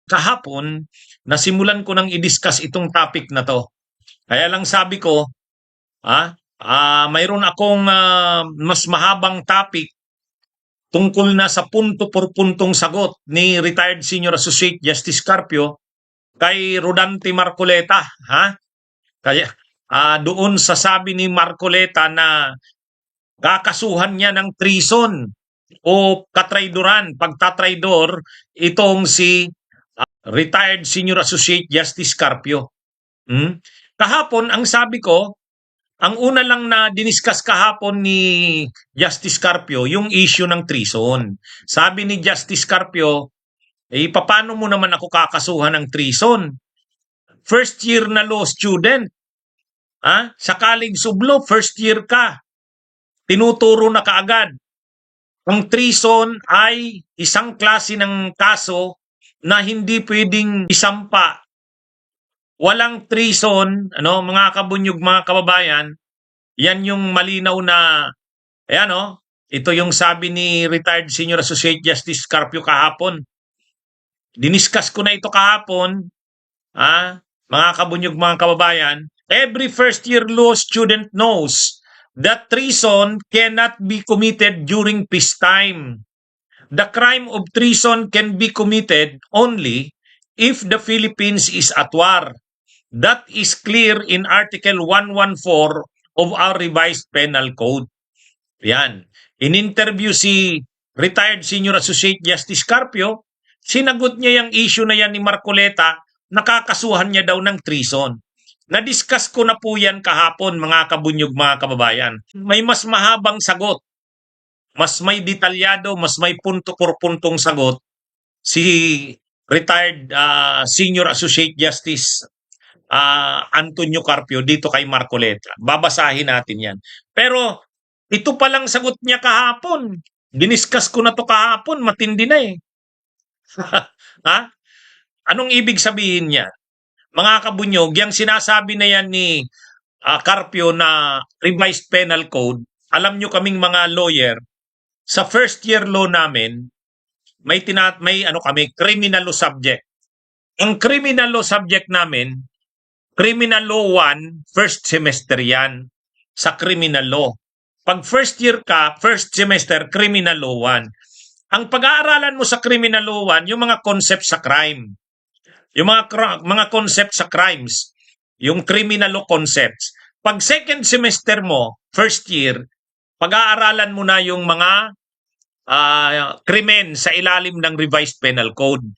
kahapon, nasimulan ko nang i-discuss itong topic na to. Kaya lang sabi ko, mayroon akong mas mahabang topic tungkol na sa punto por puntong sagot ni retired Senior Associate Justice Carpio kay Rodante Marcoleta. Kaya doon sa sabi ni Marcoleta na kakasuhan niya ng treason o katraidoran, pagtatraidor itong si retired Senior Associate Justice Carpio. Kahapon, ang sabi ko, ang una lang na diniscuss kahapon ni Justice Carpio, yung issue ng treason. Sabi ni Justice Carpio, paano mo naman ako kakasuhan ng treason? First year na law student. Sa College of Law, first year ka. Tinuturo na kaagad. Ang treason ay isang klase ng kaso na hindi pwedeng isampa. Walang treason, mga kabunyog, mga kababayan, yan yung malinaw na, ito yung sabi ni retired Senior Associate Justice Carpio kahapon. Diniscuss ko na ito kahapon, mga kabunyog, mga kababayan. Every first year law student knows that treason cannot be committed during peacetime. The crime of treason can be committed only if the Philippines is at war. That is clear in Article 114 of our revised penal code. Yan. In-interview si retired Senior Associate Justice Carpio, sinagot niya yung issue na yan ni Marcoleta, nakakasuhan niya daw ng treason. Na-discuss ko na po yan kahapon, mga kabunyog, mga kababayan. May mas mahabang sagot, mas may detalyado, mas may punto por puntong sagot si retired Senior Associate Justice Antonio Carpio dito kay Marcoleta. Babasahin natin yan. Pero ito palang sagot niya kahapon. Diniscuss ko na to kahapon, matindi na eh. Anong ibig sabihin niya? Mga kabunyog, yung sinasabi na yan ni Carpio na revised penal code, alam nyo kaming mga lawyer, sa first year law namin, may criminal law subject. Ang criminal law subject namin, criminal law 1, first semester yan sa criminal law. Pag first year ka, first semester, criminal law 1. Ang pag-aaralan mo sa criminal law 1, yung mga concept sa crime. Yung mga concept sa crimes, yung criminal law concepts. Pag second semester mo, first year, pag-aaralan mo na yung mga krimen sa ilalim ng revised penal code.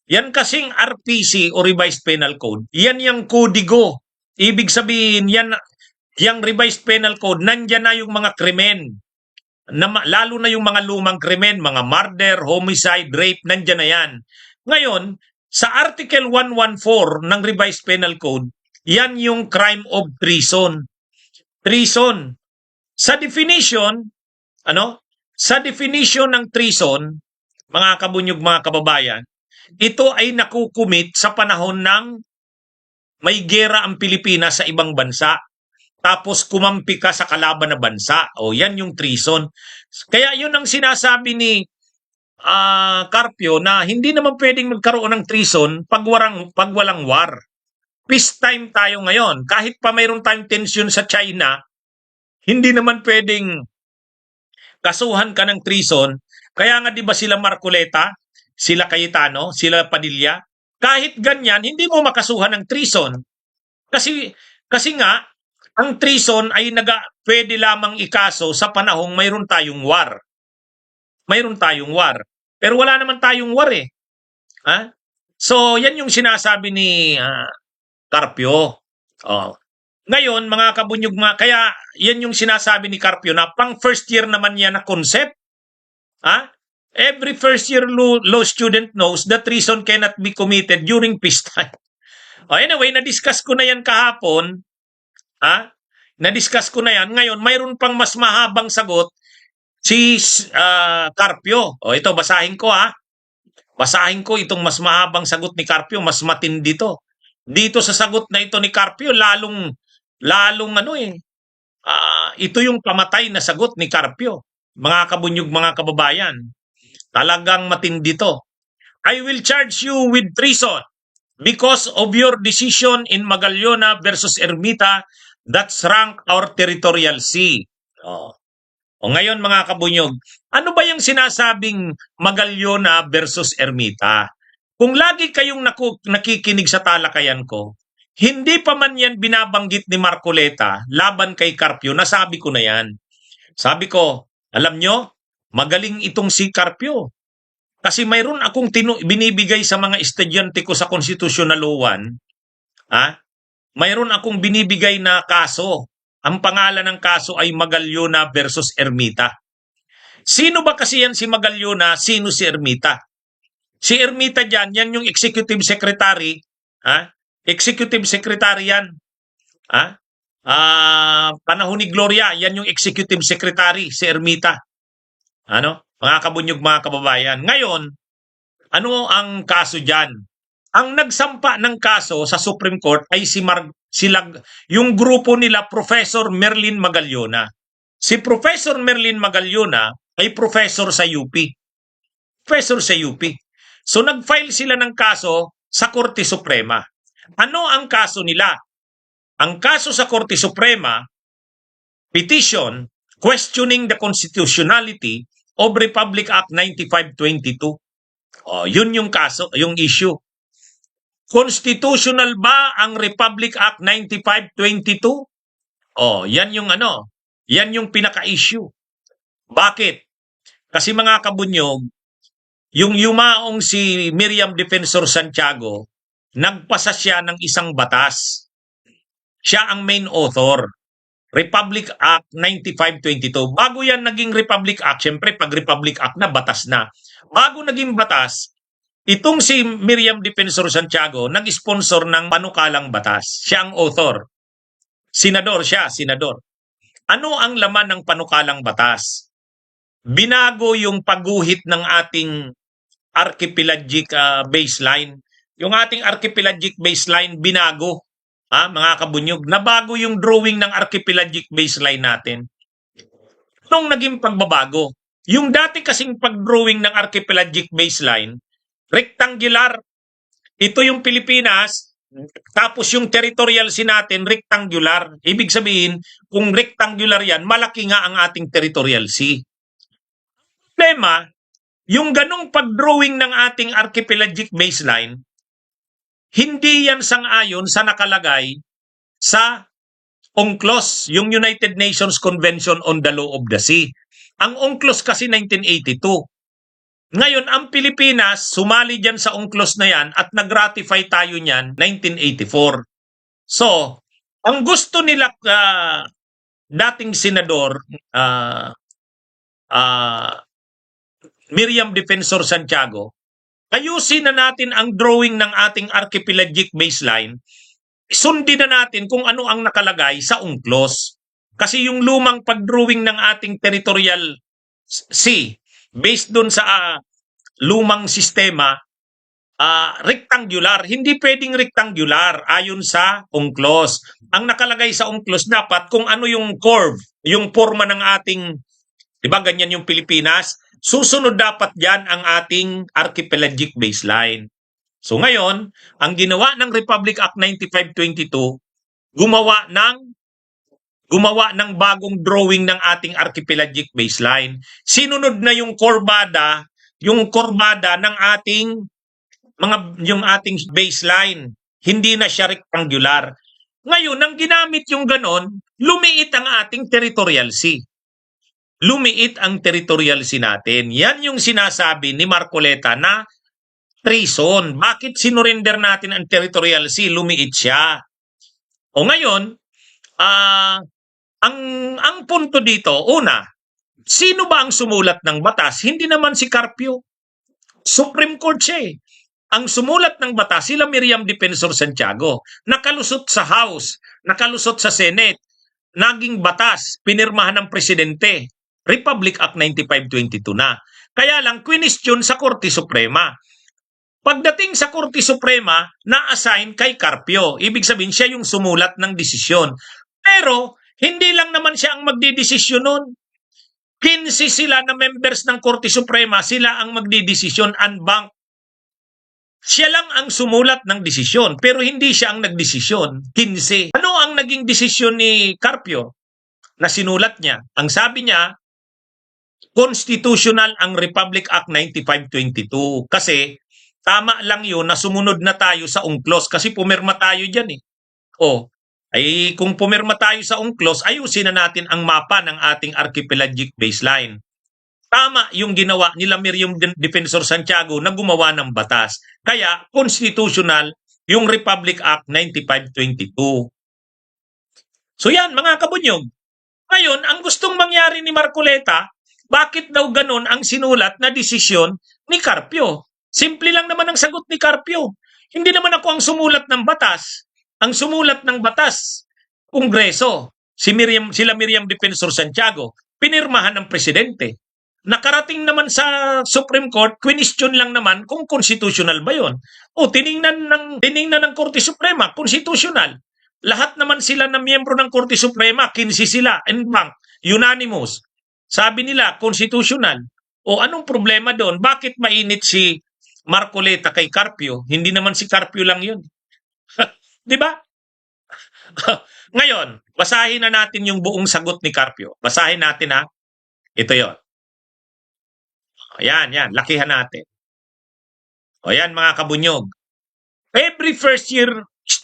Yan kasing RPC o revised penal code, yan yung kodigo. Ibig sabihin, yung revised penal code, nandyan na yung mga krimen. Lalo na yung mga lumang krimen, mga murder, homicide, rape, nandyan na yan. Ngayon, sa Article 114 ng revised penal code, yan yung crime of treason. Treason. Sa definition, sa definition ng treason, mga kabunyog, mga kababayan, ito ay nakukumit sa panahon ng may gera ang Pilipinas sa ibang bansa. Tapos kumampi ka sa kalaban na bansa. O yan yung treason. Kaya yun ang sinasabi ni Carpio na hindi naman pwedeng magkaroon ng treason pag walang war. Peacetime tayo ngayon. Kahit pa mayroon tayong tension sa China, hindi naman pwedeng kasuhan ka ng treason. Kaya nga 'di ba sila Marcoleta, sila Cayetano, sila Padilla, kahit ganyan hindi mo makasuhan ng treason. Kasi nga ang treason ay pwede lamang ikaso sa panahong mayroon tayong war. Mayroon tayong war. Pero wala naman tayong war eh. So yan yung sinasabi ni Carpio. Ngayon, mga kabunyog, kaya yan yung sinasabi ni Carpio na pang first year naman yan na concept. Every first year law student knows that treason cannot be committed during peacetime. Anyway, na-discuss ko na yan kahapon. Na-discuss ko na yan. Ngayon, mayroon pang mas mahabang sagot si Carpio. Ito, basahin ko Basahin ko itong mas mahabang sagot ni Carpio, mas matindi to. Dito sa sagot na ito ni Carpio, lalong ito yung pamatay na sagot ni Carpio. Mga kabunyog, mga kababayan. Talagang matindi to. I will charge you with treason because of your decision in Magallona versus Ermita that shrunk our territorial sea. Oh. O ngayon mga kabunyog, ano ba yung sinasabing Magallona versus Ermita? Kung lagi kayong nakikinig sa talakayan ko, hindi pa man yan binabanggit ni Marcoleta laban kay Carpio, nasabi ko na yan. Sabi ko, alam nyo, magaling itong si Carpio. Kasi mayroon akong binibigay sa mga estudyante ko sa Constitutional Law 1, mayroon akong binibigay na kaso. Ang pangalan ng kaso ay Magallona versus Ermita. Sino ba kasi yan si Magallona? Sino si Ermita? Si Ermita dyan, yan yung executive secretary. Executive secretary yan. Panahon ni Gloria, yan yung executive secretary, si Ermita. Ano? Mga kabunyog, mga kababayan. Ngayon, ano ang kaso dyan? Ang nagsampa ng kaso sa Supreme Court ay yung grupo nila Professor Merlin Magallona. Si Professor Merlin Magallona ay professor sa UP. Professor sa UP. So nag-file sila ng kaso sa Korte Suprema. Ano ang kaso nila? Ang kaso sa Korte Suprema, petition questioning the constitutionality of Republic Act 9522. Yun yung kaso, yung issue. Constitutional ba ang Republic Act 9522? Yan yung yan yung pinaka-issue. Bakit? Kasi mga kabunyog, yung yumaong si Miriam Defensor Santiago, nagpasa siya ng isang batas. Siya ang main author. Republic Act 9522. Bago yan naging Republic Act, syempre pag Republic Act na, batas na. Bago naging batas, itong si Miriam Defensor Santiago, nag-sponsor ng panukalang batas. Siya ang author. Senador siya, senador. Ano ang laman ng panukalang batas? Binago yung pagguhit ng ating archipelagic baseline. Yung ating archipelagic baseline, binago. Mga kabunyog, nabago yung drawing ng archipelagic baseline natin. Nung naging pagbabago, yung dati kasing pag-drawing ng archipelagic baseline, rectangular. Ito yung Pilipinas, tapos yung territorial sea natin, rectangular. Ibig sabihin, kung rectangular yan, malaki nga ang ating territorial sea. Problema, yung ganong pag-drawing ng ating archipelagic baseline, hindi yan sang-ayon sa nakalagay sa UNCLOS, yung United Nations Convention on the Law of the Sea. Ang UNCLOS kasi 1982. Ngayon, ang Pilipinas, sumali dyan sa UNCLOS na yan at nag-ratify tayo niyan 1984. So, ang gusto nila dating senador Miriam Defensor Santiago, ayusin na natin ang drawing ng ating archipelagic baseline, sundin na natin kung ano ang nakalagay sa UNCLOS. Kasi yung lumang pag-drawing ng ating territorial sea, based dun sa lumang sistema, rectangular. Hindi pwedeng rectangular ayon sa UNCLOS. Ang nakalagay sa UNCLOS dapat kung ano yung curve, yung forma ng ating, di ba ganyan yung Pilipinas? Susunod dapat dyan ang ating archipelagic baseline. So ngayon, ang ginawa ng Republic Act 9522, gumawa ng bagong drawing ng ating archipelagic baseline. Sinunod na yung korbada ng ating yung ating baseline. Hindi na siya rectangular. Ngayon, nang ginamit yung ganon, lumiit ang ating territorial sea. Lumiit ang territorial sea natin. Yan yung sinasabi ni Marcoleta na treason. Bakit sinurrender natin ang territorial sea? Lumiit siya. O ngayon, ang punto dito, una, sino ba ang sumulat ng batas? Hindi naman si Carpio. Supreme Court siya eh. Ang sumulat ng batas, sila Miriam Defensor Santiago. Nakalusot sa House, nakalusot sa Senate, naging batas, pinirmahan ng Presidente. Republic Act 9522 na. Kaya lang, question sa Korte Suprema. Pagdating sa Korte Suprema, na-assign kay Carpio. Ibig sabihin, siya yung sumulat ng desisyon. Pero, hindi lang naman siya ang magdidesisyon nun. 15 sila na members ng Korte Suprema, sila ang magdidesisyon unbanked. Siya lang ang sumulat ng desisyon, pero hindi siya ang nagdesisyon. 15. Ano ang naging desisyon ni Carpio na sinulat niya? Ang sabi niya, constitutional ang Republic Act 9522. Kasi tama lang yun na sumunod na tayo sa UNCLOS kasi pumirma tayo dyan eh. O, ay kung pumirma tayo sa UNCLOS, ayusin na natin ang mapa ng ating archipelagic baseline. Tama yung ginawa nila Miriam Defensor Santiago na gumawa ng batas. Kaya constitutional yung Republic Act 9522. So yan mga kabunyog. Ngayon, ang gustong mangyari ni Marcoleta, bakit daw ganun ang sinulat na desisyon ni Carpio? Simple lang naman ang sagot ni Carpio. Hindi naman ako ang sumulat ng batas. Ang sumulat ng batas, Kongreso, sila Miriam Defensor Santiago, pinirmahan ng presidente. Nakarating naman sa Supreme Court, question lang naman kung constitutional ba yon. O tiningnan ng Korte Suprema, constitutional. Lahat naman sila na miyembro ng Korte Suprema, 15 sila, en banc, unanimous. Sabi nila, constitutional. O anong problema doon? Bakit mainit si Marcoleta kay Carpio? Hindi naman si Carpio lang yun. Di ba? Ngayon, basahin na natin yung buong sagot ni Carpio. Basahin natin ha. Ito yon. Ayan, yan. Lakihan natin. O yan mga kabunyog. Every first year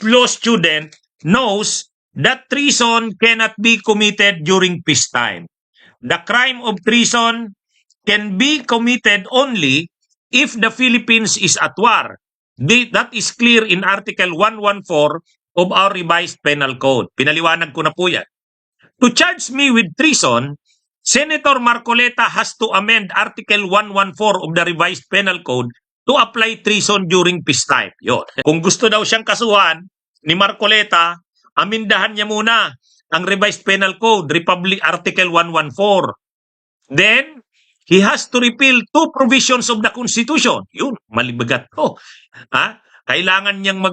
law student knows that treason cannot be committed during peacetime. The crime of treason can be committed only if the Philippines is at war. That is clear in Article 114 of our revised penal code. Pinaliwanag ko na po yan. To charge me with treason, Senator Marcoleta has to amend Article 114 of the revised penal code to apply treason during peacetime. Yun. Kung gusto daw siyang kasuhan ni Marcoleta, amindahan niya muna ang revised penal code, Republic Article 114. Then, he has to repeal two provisions of the Constitution. Yun, malibagat ko. Ha? Kailangan niyang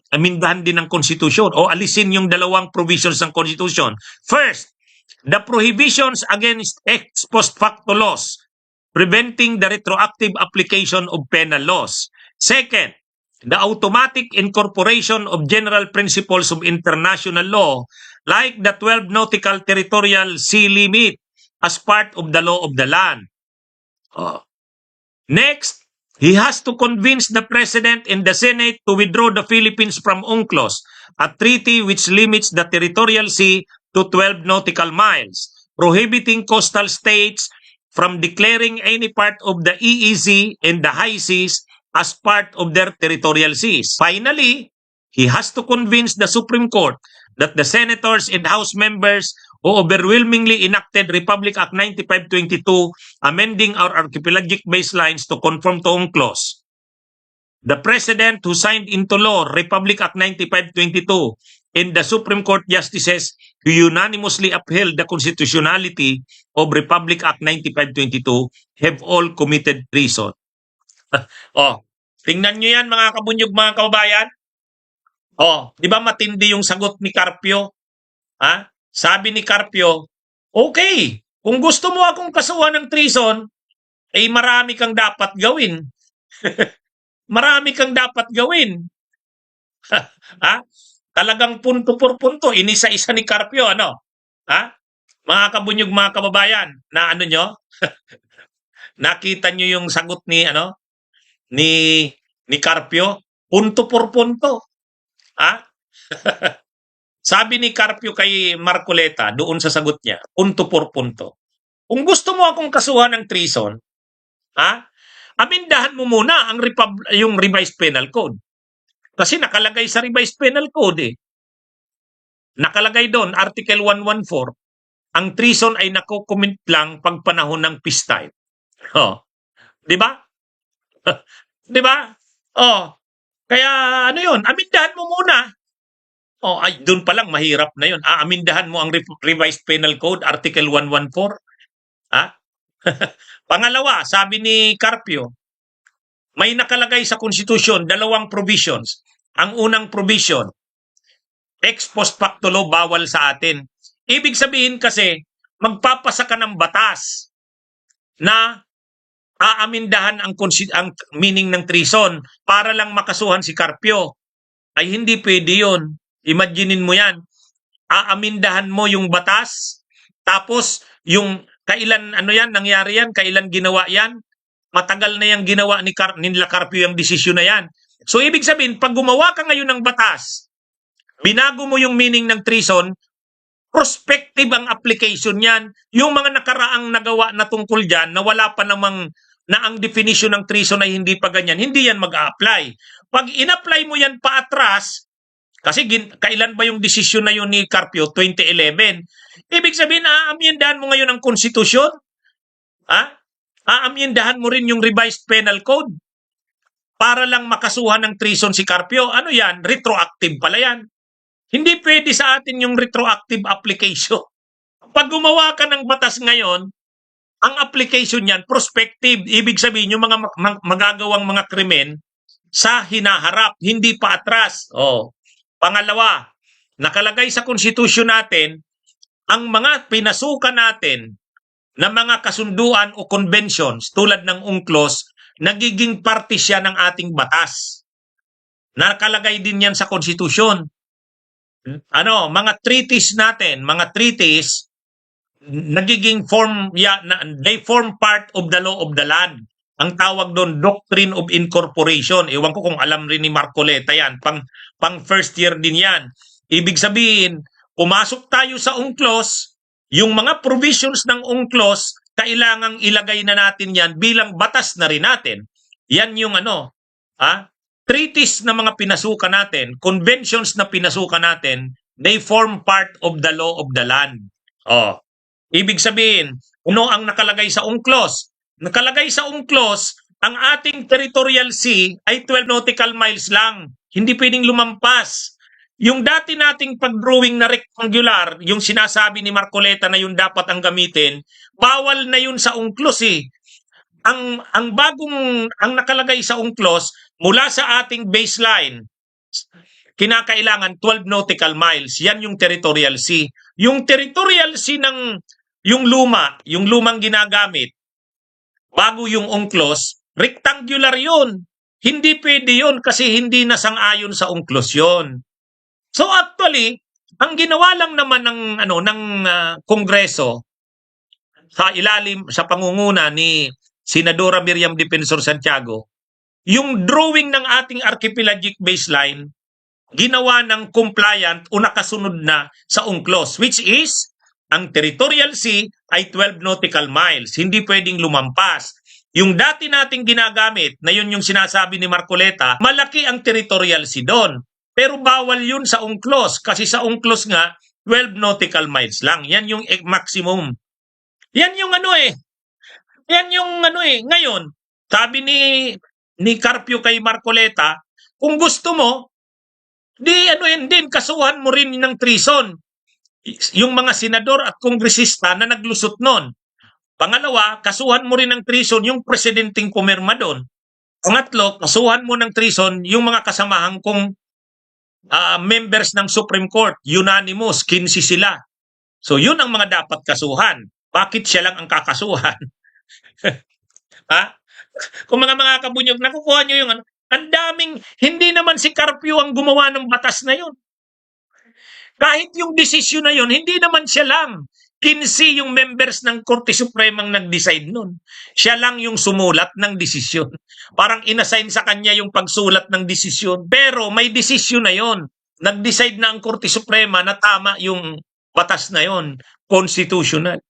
amindahan din ng Constitution o alisin yung dalawang provisions ng Constitution. First, the prohibitions against ex post facto laws, preventing the retroactive application of penal laws. Second, the automatic incorporation of general principles of international law, like the 12 nautical territorial sea limit, as part of the law of the land. Next, he has to convince the President and the Senate to withdraw the Philippines from UNCLOS, a treaty which limits the territorial sea to 12 nautical miles, prohibiting coastal states from declaring any part of the EEZ and the high seas as part of their territorial seas. Finally, he has to convince the Supreme Court that the senators and House members who overwhelmingly enacted Republic Act 9522, amending our archipelagic baselines to conform to UNCLOS. The President who signed into law Republic Act 9522 and the Supreme Court justices who unanimously upheld the constitutionality of Republic Act 9522 have all committed treason. Tingnan nyo yan mga kabunyog, mga kababayan. Di ba matindi yung sagot ni Carpio? Ha? Sabi ni Carpio, okay, kung gusto mo akong kasuhan ng treason, ay marami kang dapat gawin. Marami kang dapat gawin. Ha? Talagang punto por punto, inisa-isa ni Carpio, ano? Ha? Mga kabunyog, mga kababayan, na ano nyo? Nakita nyo yung sagot ni, ni Carpio? Punto por punto. Ha? Sabi ni Carpio kay Marcoleta doon sa sagot niya, punto por punto. Kung gusto mo akong kasuhan ng treason, amindahan mo muna ang yung revised penal code. Kasi nakalagay sa revised penal code eh. Nakalagay doon, Article 114, ang treason ay nakocommit lang pag panahon ng peacetime. Di ba? Di ba? Kaya ano yun, amindahan mo muna. Ay, doon pa lang mahirap na yun. Amindahan mo ang revised penal code, Article 114. Pangalawa, sabi ni Carpio, may nakalagay sa Constitution, dalawang provisions. Ang unang provision, ex post facto law, bawal sa atin. Ibig sabihin kasi, magpapasa ka ng batas na aamindahan ang meaning ng treason para lang makasuhan si Carpio. Ay hindi pwede yun. Imaginein mo yan. Aamindahan mo yung batas, tapos yung kailan ano yan, nangyari yan, kailan ginawa yan, matagal na yung ginawa nila Carpio yung desisyon na yan. So ibig sabihin, pag gumawa ka ngayon ng batas, binago mo yung meaning ng treason, prospective ang application yan. Yung mga nakaraang nagawa na tungkol dyan, na wala pa namang, na ang definition ng treason ay hindi pa ganyan, hindi yan mag-a-apply. Pag in-apply mo yan pa atras, kasi kailan ba yung desisyon na yun ni Carpio? 2011. Ibig sabihin, aamyendahan mo ngayon ang konstitusyon? Ha? Aamyendahan mo rin yung revised penal code para lang makasuhan ng treason si Carpio. Ano yan? Retroactive pala yan. Hindi pwede sa atin yung retroactive application. Pag gumawa ka ng batas ngayon, ang application niyan, prospective. Ibig sabihin, yung mga magagawang mga krimen sa hinaharap, hindi pa atras. Pangalawa, nakalagay sa konstitusyon natin, ang mga pinasukan natin na mga kasunduan o conventions tulad ng UNCLOS, nagiging parte siya ng ating batas. Nakalagay din yan sa konstitusyon. Mga treaties natin, nagiging they form part of the law of the land. Ang tawag doon, doctrine of incorporation. Ewan ko kung alam rin ni Marcoleta yan. Pang first year din yan. Ibig sabihin, pumasok tayo sa UNCLOS, yung mga provisions ng UNCLOS, kailangang ilagay na natin yan bilang batas na rin natin. Yan yung treaties na mga pinasukan natin, conventions na pinasukan natin, they form part of the law of the land. Ibig sabihin, ano ang nakalagay sa UNCLOS? Nakalagay sa UNCLOS, ang ating territorial sea ay 12 nautical miles lang. Hindi pwedeng lumampas. Yung dati nating pag-drawing na rectangular, yung sinasabi ni Marcoleta na yun dapat ang gamitin, bawal na yun sa UNCLOS eh. Ang nakalagay sa UNCLOS, mula sa ating baseline, kinakailangan 12 nautical miles. Yan yung territorial sea. Yung territorial sea yung lumang ginagamit, bago yung UNCLOS, rectangular yun. Hindi pwede yun kasi hindi nasang-ayon sa UNCLOS yun. So actually, ang ginawa lang naman ng Kongreso sa pangunguna ni Senadora Miriam Defensor Santiago, yung drawing ng ating archipelagic baseline, ginawa ng compliant o nakasunod na sa UNCLOS, which is, ang territorial sea ay 12 nautical miles. Hindi pwedeng lumampas. Yung dati nating ginagamit, na yun yung sinasabi ni Marcoleta, malaki ang territorial sea doon. Pero bawal yun sa UNCLOS, kasi sa UNCLOS nga, 12 nautical miles lang. Yan yung maximum. Yan yung Ngayon, sabi ni Carpio kay Marcoleta, kung gusto mo, din, kasuhan mo rin ng treason yung mga senador at kongresista na naglusot nun. Pangalawa, kasuhan mo rin ng treason yung presidenteng pumirma doon. Pangatlo, kasuhan mo ng treason yung mga kasamahan kong members ng Supreme Court, unanimous, 15 sila. So yun ang mga dapat kasuhan. Bakit siya lang ang kakasuhan? Kung mga kabunyog, nakukuha nyo yung ang daming, hindi naman si Carpio ang gumawa ng batas na yun. Kahit yung desisyon na yun, hindi naman siya lang. 15 yung members ng Korte Supremang nag-decide nun. Siya lang yung sumulat ng desisyon. Parang inassign sa kanya yung pagsulat ng desisyon. Pero may desisyon na yon. Nag-decide na ang Korte Suprema na tama yung batas na yon. Constitutional.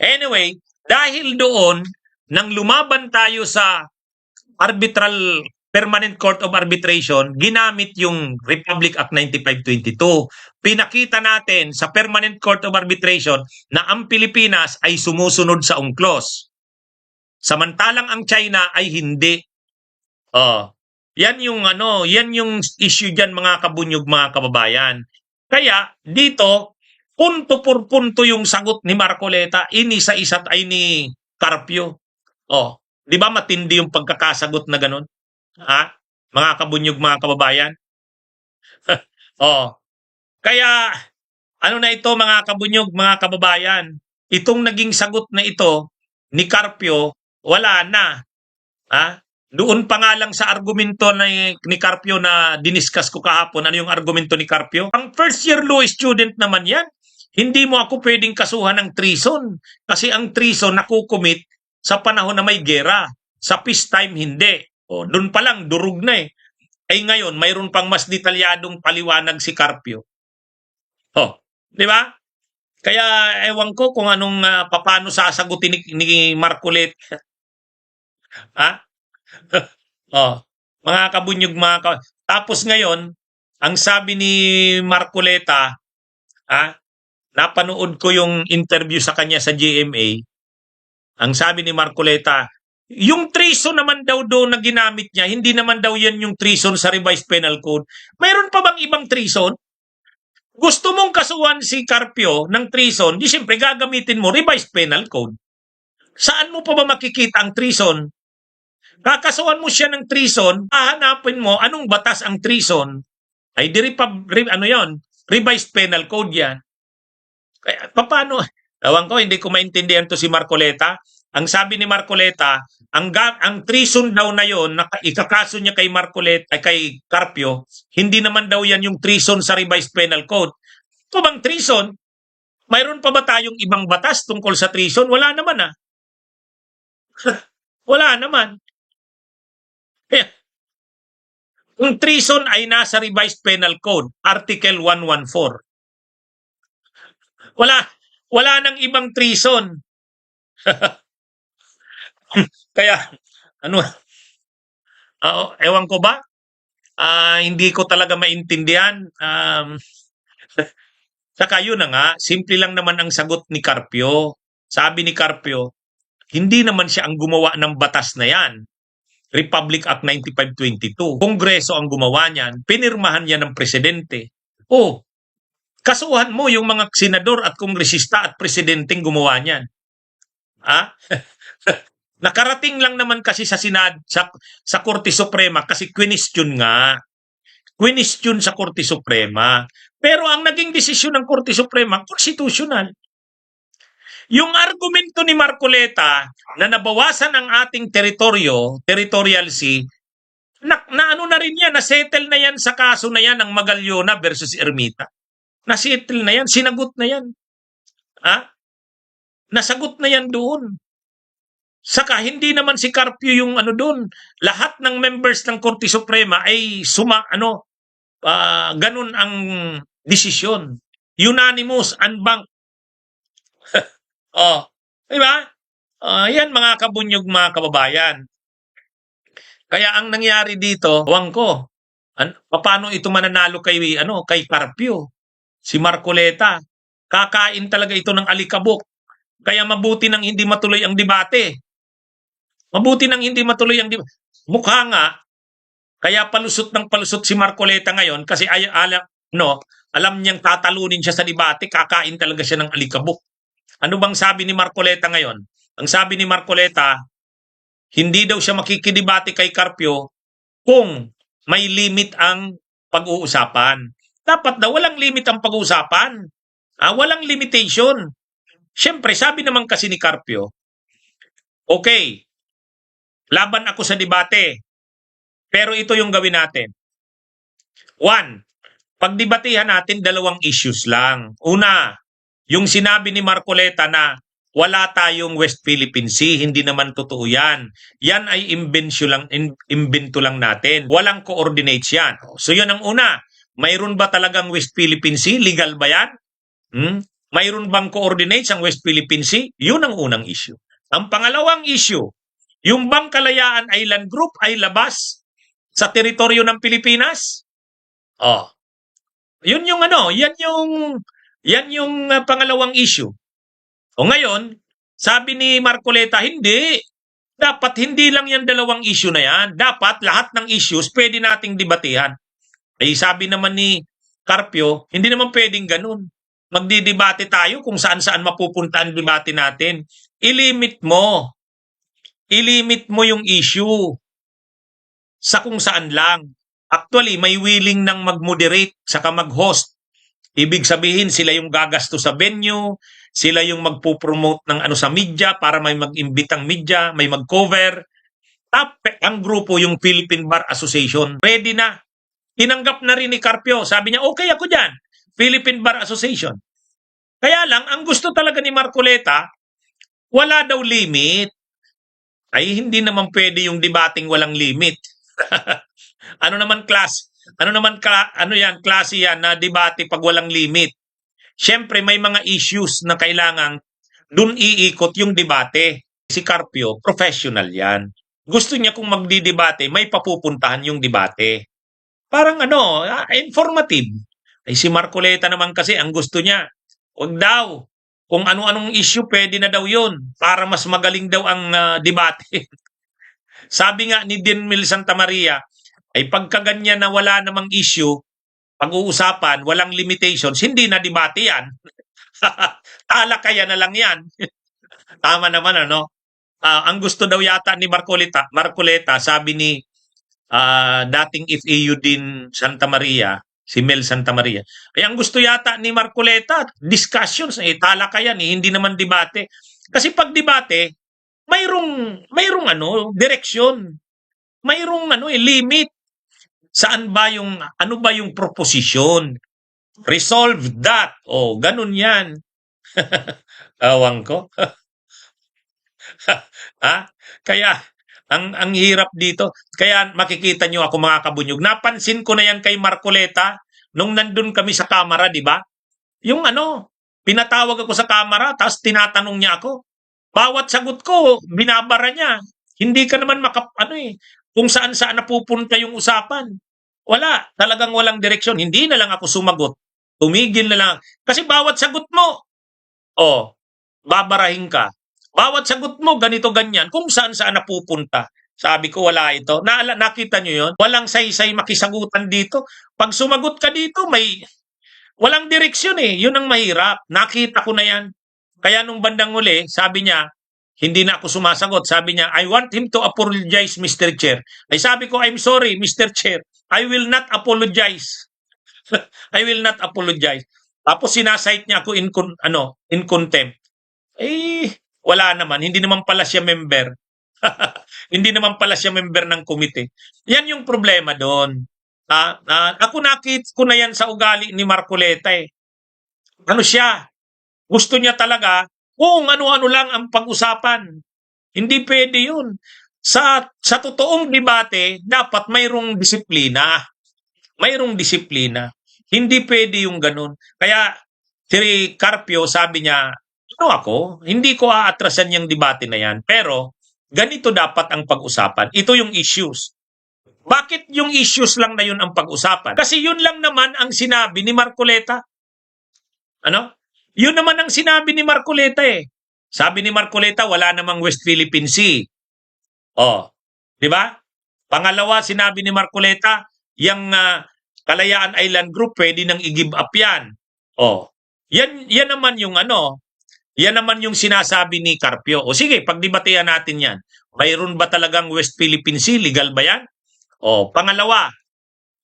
Anyway, dahil doon, nang lumaban tayo sa Permanent Court of Arbitration, ginamit yung Republic Act 9522. Pinakita natin sa Permanent Court of Arbitration na ang Pilipinas ay sumusunod sa UNCLOS. Samantalang ang China ay hindi. Yan yung issue diyan, mga kabunyog, mga kababayan. Kaya dito, punto por punto yung sagot ni Marcoleta, inisa-isa't ay ni Carpio. Di ba matindi yung pagkakasagot na ganun? Mga kabunyog, mga kababayan? Kaya, na ito, mga kabunyog, mga kababayan? Itong naging sagot na ito ni Carpio Wala na. Doon pa nga lang sa argumento ni Carpio na diniscuss ko kahapon, ano yung argumento ni Carpio? Ang first year law student naman yan. Hindi mo ako pwedeng kasuhan ng treason. Kasi ang treason nakukumit sa panahon na may gera. Sa peacetime, hindi. O, doon pa lang, durug na eh. Ay ngayon, mayroon pang mas detalyadong paliwanag si Carpio. Oh, di ba? Kaya ewan ko kung anong paano sasagutin ni Marcolet. Ha? Oh, mga kabunyog tapos ngayon, ang sabi ni Marcoleta, napanood ko yung interview sa kanya sa GMA. Ang sabi ni Marcoleta, yung treason naman daw doon na ginamit niya, hindi naman daw yan yung treason sa revised penal code. Mayroon pa bang ibang treason? Gusto mong kasuhan si Carpio ng treason, di siyempre gagamitin mo revised penal code. Saan mo pa ba makikita ang treason? Kakasuhan mo siya ng treason, hahanapin mo anong batas ang treason. Ay revised penal code yan. Kaya paano? Ewan ko, hindi ko maintindihan to si Marcoleta. Ang sabi ni Marcoleta, ang treason daw na yon, na ikakaso niya kay Marcoleta, kay Carpio, hindi naman daw yan yung treason sa revised penal code. Ito bang treason? Mayroon pa ba tayong ibang batas tungkol sa treason? Wala naman Wala naman. Yung treason ay nasa revised penal code, Article 114. Wala nang ibang treason. Kaya, ewan ko ba? Hindi ko talaga maintindihan. Saka yun na nga, simple lang naman ang sagot ni Carpio. Sabi ni Carpio, hindi naman siya ang gumawa ng batas na yan. Republic Act 9522. Kongreso ang gumawa niyan. Pinirmahan niya ng presidente. Kasuhan mo yung mga senador at kongresista at presidenteng gumawa niyan. Nakarating lang naman kasi sa sa Korte Suprema kasi question nga. Question sa Korte Suprema. Pero ang naging desisyon ng Korte Suprema, constitutional. Yung argumento ni Marcoleta na nabawasan ang ating territorial sea, na ano na rin yan, na-settle na yan sa kaso na yan ng Magallona versus Ermita. Na-settle na yan, sinagot na yan. Nasagot na yan doon. Saka hindi naman si Carpio yung doon. Lahat ng members ng Korte Suprema ay ganun ang desisyon. Unanimous, unbanked. Diba? Yan mga kabunyog, mga kababayan. Kaya ang nangyari dito, wang ko, paano ito mananalo kay Carpio? Si Marcoleta, kakain talaga ito ng alikabok. Kaya mabuti nang hindi matuloy ang debate. Mukha nga, kaya palusot si Marcoleta ngayon kasi alam niyang tatalunin siya sa debate, kakain talaga siya ng alikabok. Ano bang sabi ni Marcoleta ngayon? Ang sabi ni Marcoleta, hindi daw siya makikidebate kay Carpio kung may limit ang pag-uusapan. Dapat daw walang limit ang pag-uusapan. Walang limitation. Siyempre, sabi naman kasi ni Carpio, okay, laban ako sa debate, pero ito yung gawin natin. 1, pagdebatehan natin 2 issues lang. Una, yung sinabi ni Marcoleta na wala tayong West Philippine Sea, hindi naman totoo yan. Yan ay imbento lang natin. Walang coordinates yan. So yun ang una. Mayroon ba talagang West Philippine Sea? Legal ba yan? Mayroon bang coordinates ang West Philippine Sea? Yun ang unang issue. Ang pangalawang issue, yung bang Kalayaan Island Group ay labas sa teritoryo ng Pilipinas? Yun yung yan yung pangalawang issue. Ngayon, sabi ni Marcoleta, hindi. Dapat hindi lang yan 2 issue na yan. Dapat lahat ng issues pwede nating debatehan. Sabi naman ni Carpio, hindi naman pwedeng ganun. Magdidebate tayo kung saan-saan mapupunta ang debate natin. I-limit mo yung issue sa kung saan lang. Actually, may willing nang mag-moderate saka mag-host. Ibig sabihin, sila yung gagasto sa venue, Sila yung magpo-promote ng ano sa media para may mag-imbitang media, may mag-cover. Ang grupo yung Philippine Bar Association. Ready na. Tinanggap na rin ni Carpio. Sabi niya, okay ako dyan. Philippine Bar Association. Kaya lang, ang gusto talaga ni Marcoleta, wala daw limit. Ay, hindi naman pwede yung debating walang limit. Ano naman klase yan na debate pag walang limit. Siyempre, may mga issues na kailangan dun iikot yung debate. Si Carpio, professional yan. Gusto niya kung magdidebate, may papupuntahan yung debate. Parang informative. Ay si Marcoleta naman kasi, ang gusto niya, huwag daw. Kung ano-anong issue, pwede na daw yun. Para mas magaling daw ang debate. Sabi nga ni Dinmil Santa Maria, ay pagkaganyan na wala namang issue, pag-uusapan, walang limitations, hindi na debate yan. Talakayan na lang yan. Tama naman, ano? Ang gusto daw yata ni Marcoleta, sabi ni dating FAU din Santa Maria, si Mel Santa Maria, ay ang gusto yata ni Marcoleta, discussions, talakayan, hindi naman debate. Kasi pag debate, mayroong direksyon. Mayroong limit. Saan ba ano ba yung proposition? Resolve that. Ganun yan. Awang ko. Kaya, ang hirap dito. Kaya makikita nyo ako mga kabunyog. Napansin ko na yan kay Marcoleta nung nandun kami sa kamera, di ba? Yung pinatawag ako sa kamera, tapos tinatanong niya ako. Bawat sagot ko, binabara niya. Hindi ka naman kung saan-saan napupunta yung usapan. Wala. Talagang walang direksyon. Hindi na lang ako sumagot. Tumigil na lang. Kasi bawat sagot mo, babarahin ka. Bawat sagot mo, ganito, ganyan. Kung saan-saan napupunta. Sabi ko, wala ito. Nakita nyo yun? Walang saysay makisagutan dito. Pag sumagot ka dito, walang direksyon eh. Yun ang mahirap. Nakita ko na yan. Kaya nung bandang uli, sabi niya, hindi na ako sumasagot. Sabi niya, I want him to apologize, Mr. Chair. Ay sabi ko, I'm sorry, Mr. Chair. I will not apologize. I will not apologize. Tapos sinasite niya ako in contempt. Wala naman. Hindi naman pala siya member. Hindi naman pala siya member ng komite. Yan yung problema doon. Ako nakita ko na yan sa ugali ni Marcoleta eh. Ano siya? Gusto niya talaga kung ano-ano lang ang pag-usapan. Hindi pwede yun. Sa totoong debate, dapat mayroong disiplina. Mayroong disiplina. Hindi pwede yung ganun. Kaya si Carpio sabi niya, hindi ko aatrasan yung debate na yan. Pero ganito dapat ang pag-usapan. Ito yung issues. Bakit yung issues lang na yun ang pag-usapan? Kasi yun lang naman ang sinabi ni Marcoleta. Yun naman ang sinabi ni Marcoleta eh. Sabi ni Marcoleta, wala namang West Philippine Sea. Di ba? Pangalawa, sinabi ni Marcoleta, yung Kalayaan Island Group, pwede nang i-give up yan. Yan naman yung yan naman yung sinasabi ni Carpio. Sige, pagdebatehan natin yan. Mayroon ba talagang West Philippine Sea? Legal ba yan? Pangalawa,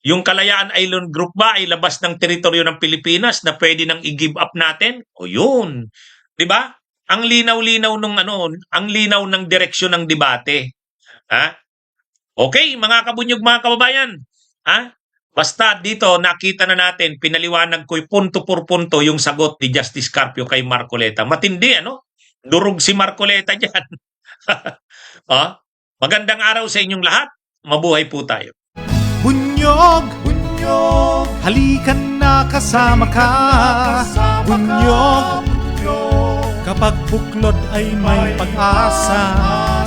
yung Kalayaan Island Group ba ay labas ng teritoryo ng Pilipinas na pwede nang i-give up natin? Yun. 'Di ba? Ang linaw-linaw ang linaw ng direksyon ng debate. Okay, mga kabunyog, mga kababayan. Basta dito nakita na natin, pinaliwanag ko punto por punto yung sagot ni Justice Carpio kay Marcoleta. Matindi, Durog si Marcoleta diyan. Magandang araw sa inyong lahat. Mabuhay po tayo. Bunyog, bunyog, halikan na kasama ka. Bunyog, kapag buklod ay may pag-asa.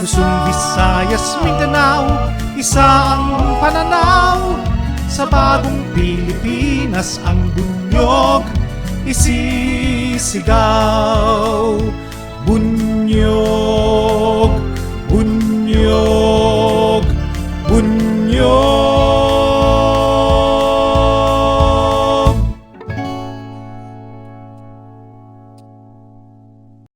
Luzon, Visayas, Mindanao, isa ang pananaw. Sa bagong Pilipinas ang bunyog isisigaw. Bunyog.